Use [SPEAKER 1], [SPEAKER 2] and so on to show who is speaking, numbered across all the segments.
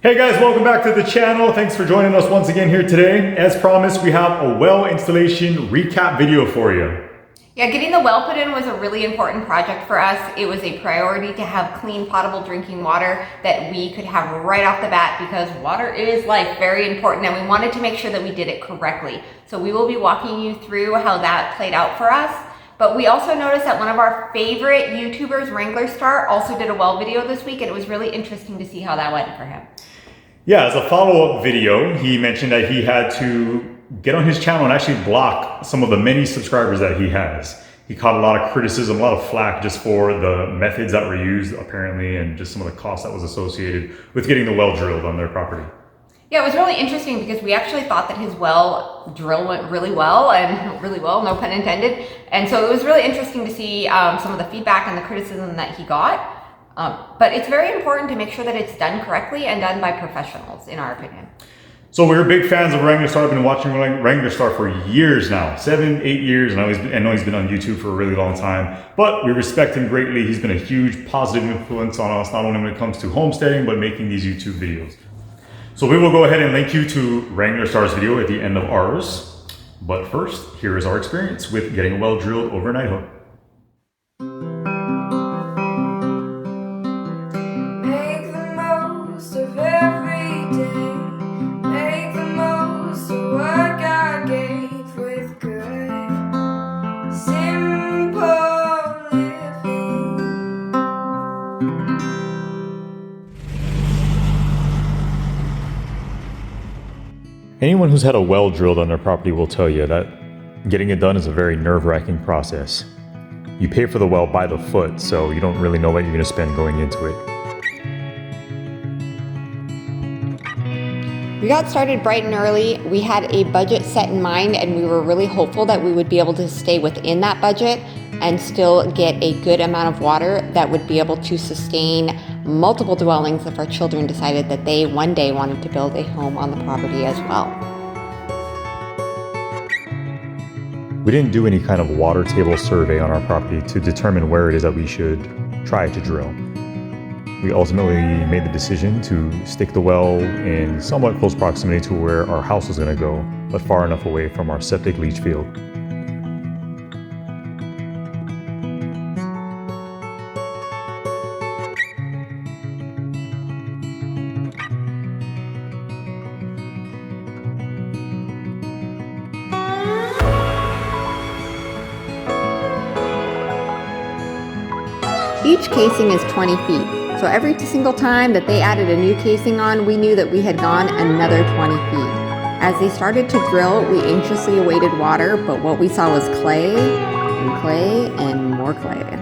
[SPEAKER 1] Hey guys, welcome back to the channel. Thanks for joining us once again here today. As promised, we have a well installation recap video for you.
[SPEAKER 2] Yeah, getting the well put in was a really important project for us. It was a priority to have clean, potable drinking water that we could have right off the bat because water is life, very important, and we wanted to make sure that we did it correctly. So we will be walking you through how that played out for us. But we also noticed that one of our favorite YouTubers, Wrangler Star, also did a well video this week, and it was really interesting to see how that went for him.
[SPEAKER 1] Yeah, as a follow-up video, he mentioned that he had to get on his channel and actually block some of the many subscribers that he has. He caught a lot of criticism, a lot of flack just for the methods that were used apparently and just some of the costs that was associated with getting the well drilled on their property.
[SPEAKER 2] Yeah, it was really interesting because we actually thought that his well drill went really well, no pun intended. And so it was really interesting to see some of the feedback and the criticism that he got. But it's very important to make sure that it's done correctly and done by professionals, in our opinion. So
[SPEAKER 1] we're big fans of Wrangler Star. I've been watching Wrangler Star for years now, 7, 8 years, and I know he's been on YouTube for a really long time. But we respect him greatly. He's been a huge positive influence on us, not only when it comes to homesteading, but making these YouTube videos. So we will go ahead and link you to Wrangler Star's video at the end of ours. But first, here is our experience with getting a well drilled over in Idaho. Anyone who's had a well drilled on their property will tell you that getting it done is a very nerve-wracking process. You pay for the well by the foot, so you don't really know what you're going to spend going into it.
[SPEAKER 2] We got started bright and early. We had a budget set in mind, and we were really hopeful that we would be able to stay within that budget and still get a good amount of water that would be able to sustain multiple dwellings if our children decided that they one day wanted to build a home on the property as well.
[SPEAKER 1] We didn't do any kind of water table survey on our property to determine where it is that we should try to drill. We ultimately made the decision to stick the well in somewhat close proximity to where our house was going to go, but far enough away from our septic leach field.
[SPEAKER 2] Each casing is 20 feet. So every single time that they added a new casing on, we knew that we had gone another 20 feet. As they started to drill, we anxiously awaited water, but what we saw was clay and clay and more clay.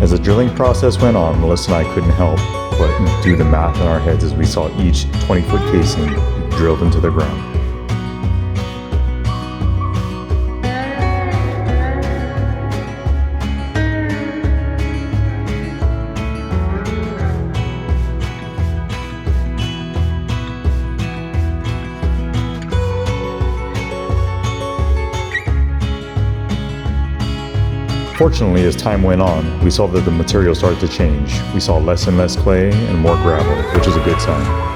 [SPEAKER 1] As the drilling process went on, Melissa and I couldn't help but do the math in our heads as we saw each 20-foot casing drilled into the ground. Fortunately, as time went on, we saw that the material started to change. We saw less and less clay and more gravel, which is a good sign.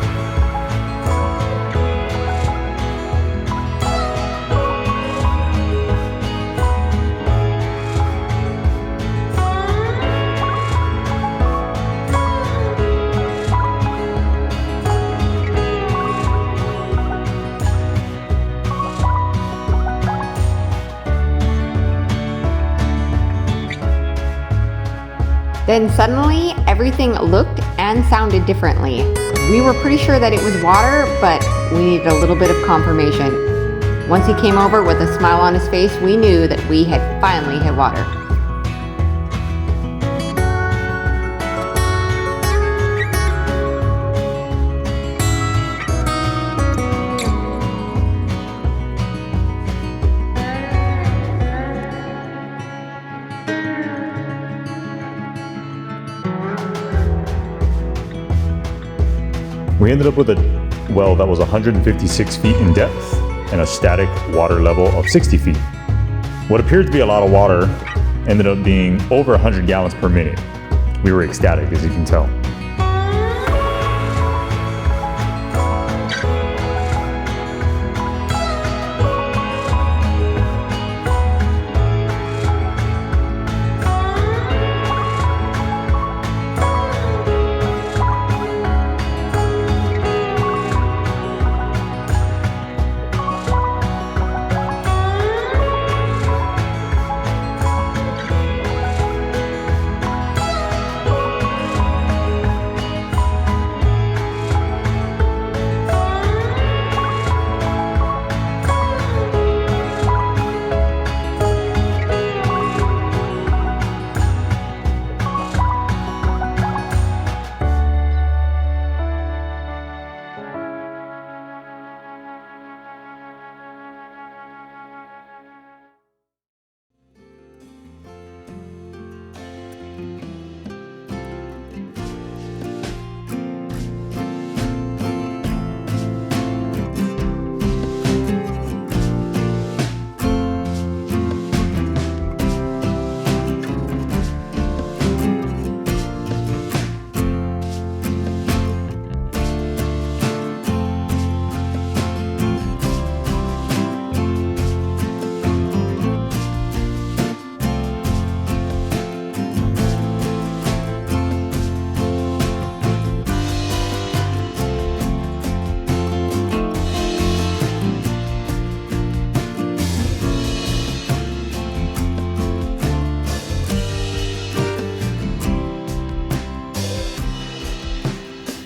[SPEAKER 2] Then suddenly, everything looked and sounded differently. We were pretty sure that it was water, but we needed a little bit of confirmation. Once he came over with a smile on his face, we knew that we had finally hit water.
[SPEAKER 1] We ended up with a well that was 156 feet in depth and a static water level of 60 feet. What appeared to be a lot of water ended up being over 100 gallons per minute. We were ecstatic, as you can tell.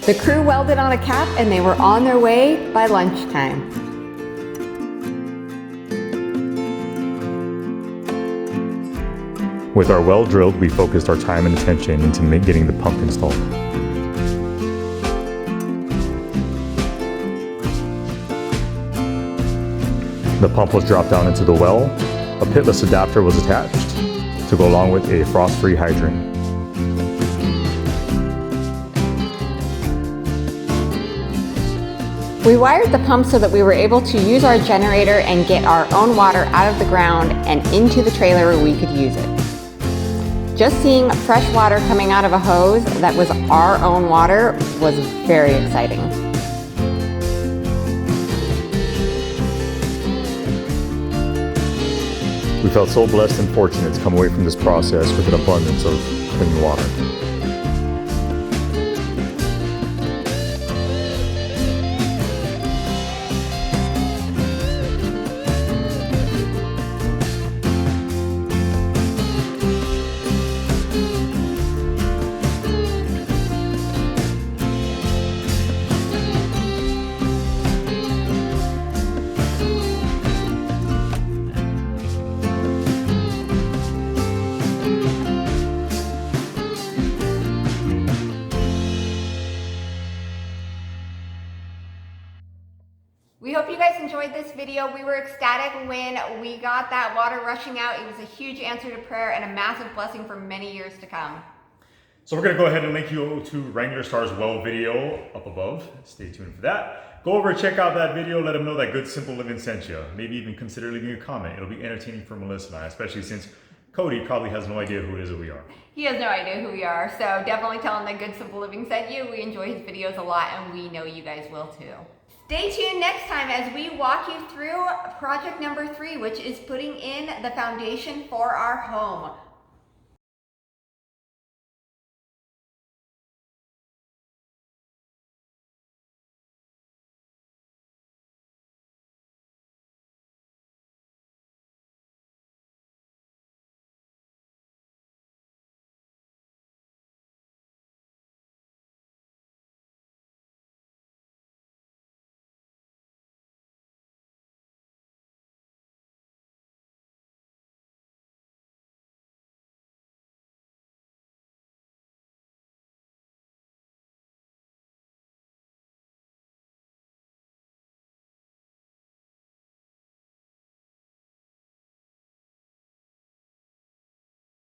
[SPEAKER 2] The crew welded on a cap and they were on their way by lunchtime.
[SPEAKER 1] With our well drilled, we focused our time and attention into getting the pump installed. The pump was dropped down into the well. A pitless adapter was attached to go along with a frost-free hydrant.
[SPEAKER 2] We wired the pump so that we were able to use our generator and get our own water out of the ground and into the trailer where we could use it. Just seeing fresh water coming out of a hose that was our own water was very exciting.
[SPEAKER 1] We felt so blessed and fortunate to come away from this process with an abundance of clean water.
[SPEAKER 2] We hope you guys enjoyed this video. We were ecstatic when we got that water rushing out. It was a huge answer to prayer and a massive blessing for many years to come.
[SPEAKER 1] So we're going to go ahead and link you to Wrangler Star's well video up above. Stay tuned for that. Go over and check out that video. Let them know that Good Simple Living sent you. Maybe even consider leaving a comment. It'll be entertaining for Melissa and I, especially since Cody probably has no idea who it is that we are.
[SPEAKER 2] He has no idea who we are, so definitely tell him that Good Simple Living sent you. We enjoy his videos a lot and we know you guys will too. Stay tuned next time as we walk you through project number 3, which is putting in the foundation for our home.